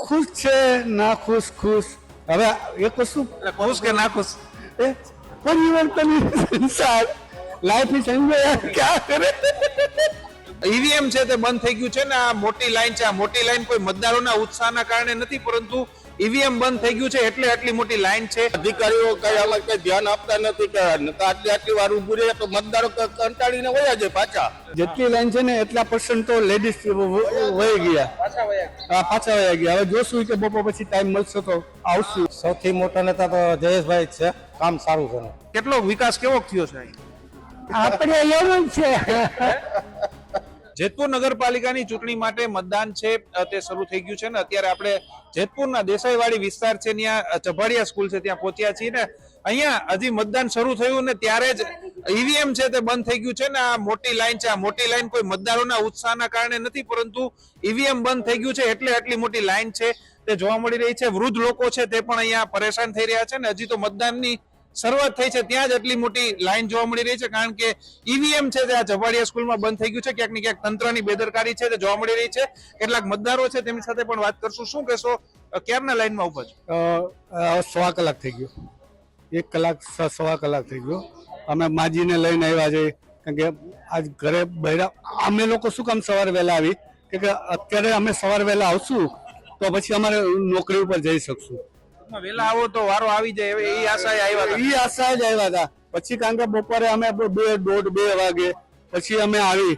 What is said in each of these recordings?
ખુશ છે ના ખુશ ખુશ હવે એક વસ્તુ ખુશ કે ના ખુશ? એ પરિવર્તન સંસાર લાઈફ ઇઝ એન્જોય ક્યાં કરે ઈવીએમ છે તે બંધ થઈ ગયું છે ને આ મોટી લાઈન છે. આ મોટી લાઈન કોઈ મતદારોના ઉત્સાહના કારણે નથી, પરંતુ ઈવીએમ બંધ થઈ ગયું છે એટલે આટલી મોટી લાઈન છે. અધિકારીઓ કઈ આમાં કઈ ધ્યાન આપતા નથી કે આટલી વાર ઉભું રહે તો મતદારો કંટાળીને વયા જાય પાછા. જેટલી લાઈન છે ને એટલા પર્સન્ટ તો લેડીઝ વહી ગયા, પાછા વયા ગયા. હવે જોશું કે બપોર પછી ટાઈમ મળશે તો આવશું. સૌથી મોટા નેતા તો જયેશભાઈ જ છે, કામ સારું છે. કેટલો વિકાસ કેવો થયો છે અહીં? આપણે એવું જ છે. જેતપુર નગરપાલિકાની ચૂંટણી માટે મતદાન છે તે શરૂ થઈ ગયું છે ને અત્યારે આપણે જેતપુરના દેસાઈવાડી વિસ્તાર છે ત્યાં ચભાડિયા સ્કૂલ છે ત્યાં પહોંચ્યા છીએ ને અહીંયા હજી મતદાન શરૂ થયું ને ત્યારે જ ઈવીએમ છે તે બંધ થઈ ગયું છે ને આ મોટી લાઈન છે. આ મોટી લાઈન કોઈ મતદારોના ઉત્સાહના કારણે નથી, પરંતુ ઈવીએમ બંધ થઈ ગયું છે એટલે આટલી મોટી લાઈન છે તે જોવા મળી રહી છે. વૃદ્ધ લોકો છે તે પણ અહીંયા પરેશાન થઈ રહ્યા છે ને હજી તો મતદાનની શરૂઆત થઈ છે ત્યાં જ આટલી મોટી લાઈન જોવા મળી રહી છે, કારણ કે ઈવીએમ છે તે આ ચભાડિયા સ્કૂલમાં બંધ થઈ ગયું છે. ક્યાંક ને ક્યાંક તંત્રની બેદરકારી છે તે જોવા મળી રહી છે. કેટલાક મતદારો છે તેમની સાથે પણ વાત કરશું. શું કહેશો, ક્યારના લાઈનમાં ઉભા છો? 1.25 કલાક થઈ ગયો, 1 કલાક 1.25 કલાક થઈ ગયો. અમે માજીને લઈને આવ્યા છે કારણ કે આજ ઘરે બહેરા અમે લોકો શું કામ સવારે વહેલા આવી કે અત્યારે અમે સવારે વહેલા આવશું તો પછી અમારે નોકરી ઉપર જઈ શકશું. વહેલા આવો તો વારો આવી જાય એ આશાએ આવ્યા હતા. એ આશા જ આવ્યા હતા. પછી કારણ કે બપોરે અમે 2 વાગે પછી અમે આવી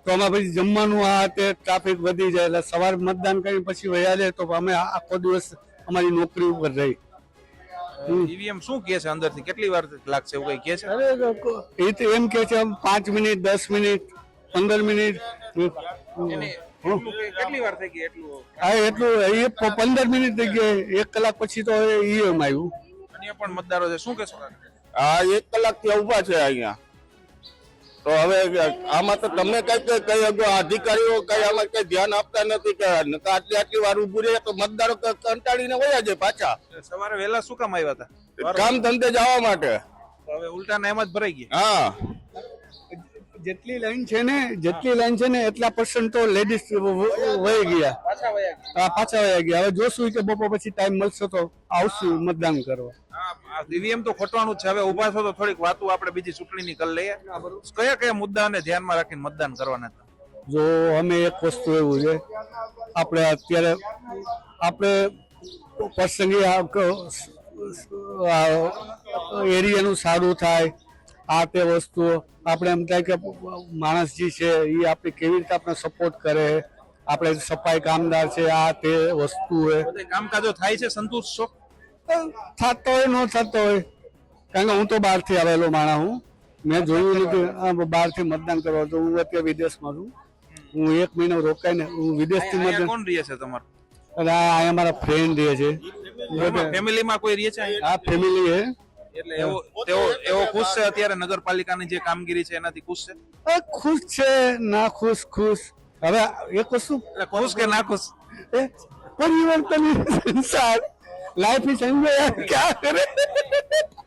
તો અમે પછી જમવાનું આ તે ટ્રાફિક વધી જાય એટલે સવાર મતદાન કરી પછી વયા જાય તો અમે આખો દિવસ અમારી નોકરી ઉપર રહી. ઈવીએમ શું કહે છે અંદરથી, કેટલી વાર લાગશે એવું કઈ કહે છે? અરે એ તો એમ કે છે 5 મિનિટ 10 મિનિટ 15 મિનિટ કેટલી વાર થઈ ગઈ એટલું? હા એટલું એ 15 મિનિટ થઈ ગઈ. 1 કલાક પછી તો ઈએમ આવ્યું. અન્ય પણ મતદારો છે, શું કહેશો? આ 1 કલાકથી ઉભા છે અહીંયા. તો હવે આમાં તો તમે કઈ અધિકારીઓ કઈ આમાં કઈ ધ્યાન આપતા નથી કે આટલી વાર ઉભું રહે તો મતદારો કંટાળીને વયા જાય પાછા. સવારે વહેલા શું કામ આવ્યા હતા? કામ ધંધે જવા માટે. હવે ઉલટા એમ જ ભરાઈ ગયા. હા, જેટલી લાઈન છે ને એટલા પર્સન્ટ તો લેડીઝ વહી ગયા, પાછા વયા ગયા. હવે જોશું કે બપોર પછી ટાઈમ મળશે તો આવશું મતદાન કરવા. ઈવીએમ તો ખોટવાનું જ છે. હવે ઉભા છો તો થોડીક વાતો આપણે બીજી ચૂંટણીની કરી લઈએ. કયા કયા મુદ્દાને ધ્યાનમાં રાખીને મતદાન કરવાના હતા? જો અમે એક વસ્તુ એવું છે, આપણે અત્યારે આપણે પ્રસંગે એરિયાનું સારું થાય આ તે વસ્તુઓ આપણે એમ થાય કે માણસ જે છે એ આપણે કેવી રીતે આપણે સપોર્ટ કરે, આપણે સફાઈ કામદાર છે આ તે વસ્તુ હોય. કામકાજો થાય છે, સંતુષ્ટ છો? થતો હોય ન થતો હોય, કારણ કે હું તો બહારથી આવેલો માણસ હું. મેં જોયું નથી બહારથી મતદાન કરવા. તો હું અત્યારે વિદેશમાં છું. હું 1 મહિનો રોકાઈને હું વિદેશથી મતદાન. કોણ રહે છે તમારું? એટલે અહીંયા મારા ફ્રેન્ડ રહે છે. ફેમિલીમાં કોઈ રહે છે? આ ફેમિલી છે. એટલે એવો ખુશ છે અત્યારે નગરપાલિકાની જે કામગીરી છે એનાથી ખુશ છે? ખુશ છે ના ખુશ ખુશ હવે એક વસ્તુ ખુશ કે ના ખુશ? એ પરિવર્તન સંસાર લાઈફ ઇઝ એન્જોય ક્યાં કરે.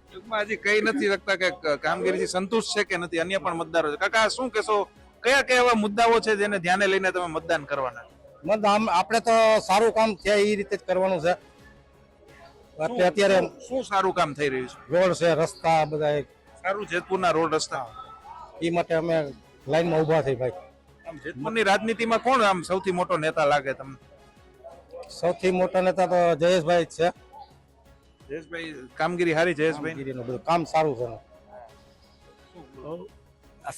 ટૂંકમાં હજી કઈ નથી શકતા કે કામગીરીથી સંતુષ્ટ છે કે નથી. અન્ય પણ મતદારો છે. કાકા શું કહેશો, કયા કયા એવા મુદ્દાઓ છે જેને ધ્યાને લઈને તમે મતદાન કરવાના? આપણે તો સારું કામ થયા એ રીતે જ કરવાનું છે. અત્યારે શું સારું કામ થઈ રહ્યું છે? રોડ છે, રસ્તા બધા સારું જેતપુરના રોડ રસ્તા એ માટે અમે લાઈનમાં ઉભા થઈ ભાઈ. આમ જેતપુરની રાજનીતિમાં કોણ આમ સૌથી મોટો નેતા લાગે તમને? સૌથી મોટા નેતા તો જયેશભાઈ જ છે. જયેશભાઈ કામગીરી સારી? જયેશભાઈ બધું કામ સારું છે.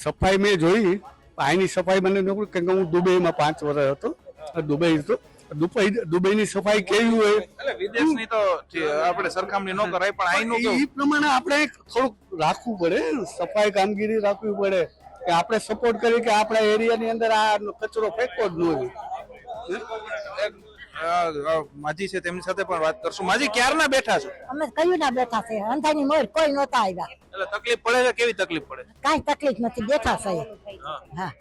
સફાઈ મેં જોઈ, અહીંની સફાઈ મને નોકરી કારણ કે હું દુબઈમાં 5 વર્ષ હતો. દુબઈની સફાઈ કેવી હોય એટલે વિદેશની તો આપણે સરખામણી ન કરાય, પણ અહીંનું એ પ્રમાણે આપણે થોડુંક રાખવું પડે, સફાઈ કામગીરી રાખવી પડે કે આપણે સપોર્ટ કરીએ કે આપણા એરિયાની અંદર આ કચરો ફેંકવો જ ન. માજી છે તેમની સાથે પણ વાત કરશું. માજી ક્યારના બેઠા છો? અમે કયું ના બેઠા છે, અંધાની મોર કોઈ નહોતા આવ્યા. એટલે તકલીફ પડે છે? કેવી તકલીફ પડે? કાંઈ તકલીફ નથી, બેઠા છે. હા,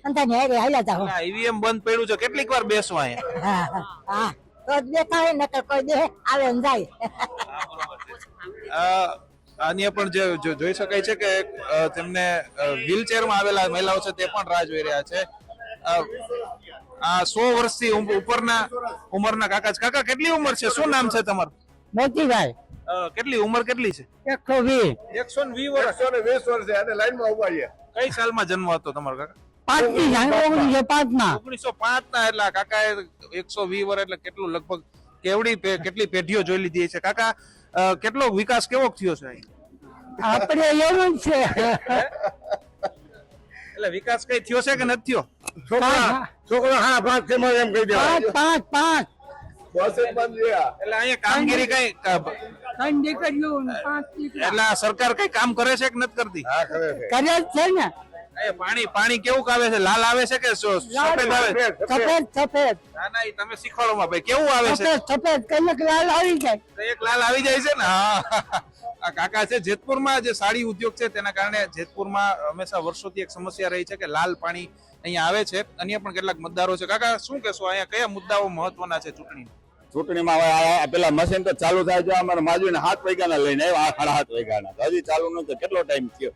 અંધાની હારે હાલ્યા જાઓ. ઈવીએમ બંધ પડ્યું છે, કેટલીક વાર બેસવા અહીંયા? હા હા, તો જ બેઠા હોય, નકર કોઈ દે આવે ને જાય. અન્ય પણ જે જોઈ શકાય છે કે તેમને વ્હીલચેરમાં આવેલા મહિલાઓ છે તે પણ રાહ જોઈ રહ્યા છે. આ 100 વર્ષથી ઉપરના ઉંમરના કાકા છે. કાકા કેટલી ઉંમર છે? શું નામ છે તમારું? મોતીભાઈ કેટલી ઉંમર કેટલી છે? 120 120 વર્ષ. 120 વર્ષ અને લાઈનમાં ઉભા છે. કઈ સાલમાં જન્મ હતો તમારો કાકા? 5 ની 1905 માં 1905 ના. એટલે આ કાકાએ 120 વર્ષ એટલે કેટલું લગભગ કેટલી પેઢીઓ જોઈ લીધી છે. કાકા કેટલો વિકાસ કેવો થયો છે અહીં? આપણે એવું જ છે એટલે વિકાસ કઈ થયો છે કે નથી થયો? છોકરો હા પાંચ છે મને એમ કહી દેવાય. 5 બસ જ બંધ છે આ. એટલે અહીંયા કામગીરી કઈ 3 દીકરીઓ 5 દીકરા એટલે આ સરકાર કઈ કામ કરે છે કે નથી કરતી? હા કરે છે. કરે જ છે ને પાણી કેવું આવે છે? લાલ આવે છે કે સફેદ આવે છે? સફેદ ના ઈ તમે શીખવાડો માં ભાઈ કેવું આવે છે? સફેદ કલાક લાલ આવી જાય તો એક લાલ આવી જાય છે ને. હા આ કાકા છે જેતપુરમાં જે સાડી ઉદ્યોગ છે તેના કારણે જેતપુરમાં હંમેશા વર્ષોથી એક સમસ્યા રહી છે કે લાલ પાણી અહીંયા આવે છે. અન્ય પણ કેટલાક મતદારો છે. કાકા શું કહેશો, અહીંયા કયા મુદ્દાઓ મહત્વના છે ચૂંટણી? ચૂંટણીમાં હવે પેલા મશીન તો ચાલુ થાય છે. અમારા માજુને 7 વાગ્યાના લઈને આવ્યા, 7:30 વાગ્યાના હજી ચાલુ નતો. કેટલો ટાઈમ થયો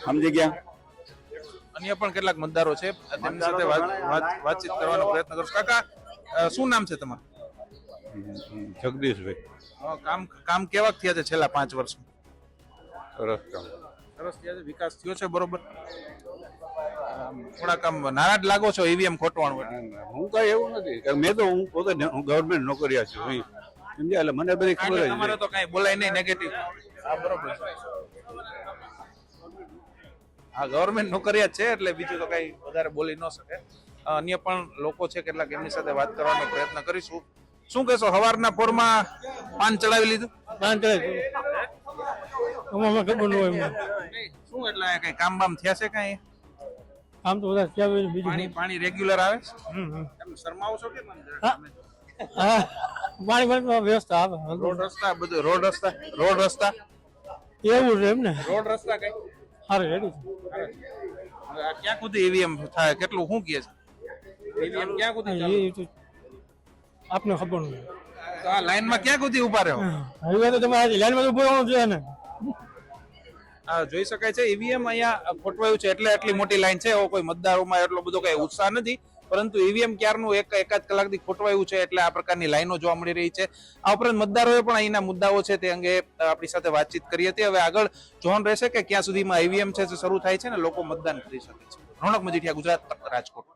સમજી ગયા? અન્ય પણ કેટલાક મતદારો છે, તેમની સાથે વાતચીત કરવાનો પ્રયત્ન કરશું. કાકા શું નામ છે તમારું? જગદીશભાઈ. કામ કેવા થયા છે છેલ્લા 5 વર્ષમાં? સરસ કામ. સરસ થયા છે, વિકાસ થયો છે બરોબર. થોડાક આમ નારાજ લાગો છો ઈવીએમ ખોટવાનું એટલે? હું કઈ એવું નથી. મેં તો હું પોતે ગવર્મેન્ટ નોકરિયા છું સમજ્યા, એટલે મને બધી ખબર જ તમારે તો કઈ બોલાય નહીં નેગેટિવ. હા બરોબર. હા ગવર્મેન્ટ નોકરિયા છે એટલે બીજું તો કઈ વધારે બોલી ન શકે. અન્ય પણ લોકો છે કેટલાક, એમની સાથે વાત કરવાનો પ્રયત્ન કરીશું. શું કહેશો, સવારના પોરમાં પાન ચડાવી લીધું? ખબર ન હોય શું એટલે કઈ કામ બામ થયા છે કઈ? આમ તો બધા પાણી રેગ્યુલર આવે છે? તમે શરમાવો છો કે પાણી વ્યવસ્થા આવે રોડ રસ્તા બધું? રોડ રસ્તા એવું છે એમ ને. રોડ રસ્તા કઈ સારું રેડી ક્યાં સુધી ઈવીએમ થાય? કેટલું શું કહે છે ઈવીએમ ક્યાં સુધી ચાલે? છે આપને ખબર નહીં. તો આ લાઈનમાં ક્યાં સુધી ઉભા રહ્યો? હવે તો તમારે લાઈનમાં ઉભો રહેવાનું છે ને. આ જોઈ શકાય છે ઈવીએમ અહીંયા ખોટવાયું છે એટલે આટલી મોટી લાઈન છે. એવો કોઈ મતદારોમાં એટલો બધો કઈ ઉત્સાહ નથી, પરંતુ ઈવીએમ ક્યારનું એકાદ કલાકથી ખોટવાયું છે એટલે આ પ્રકારની લાઈનો જોવા મળી રહી છે. આ ઉપરાંત મતદારોએ પણ અહીંના મુદ્દાઓ છે તે અંગે આપણી સાથે વાતચીત કરી હતી. હવે આગળ જોવાનું રહેશે કે ક્યાં સુધીમાં ઈવીએમ છે શરૂ થાય છે ને લોકો મતદાન કરી શકે છે. રોનક મજીઠિયા, ગુજરાત તક, રાજકોટ.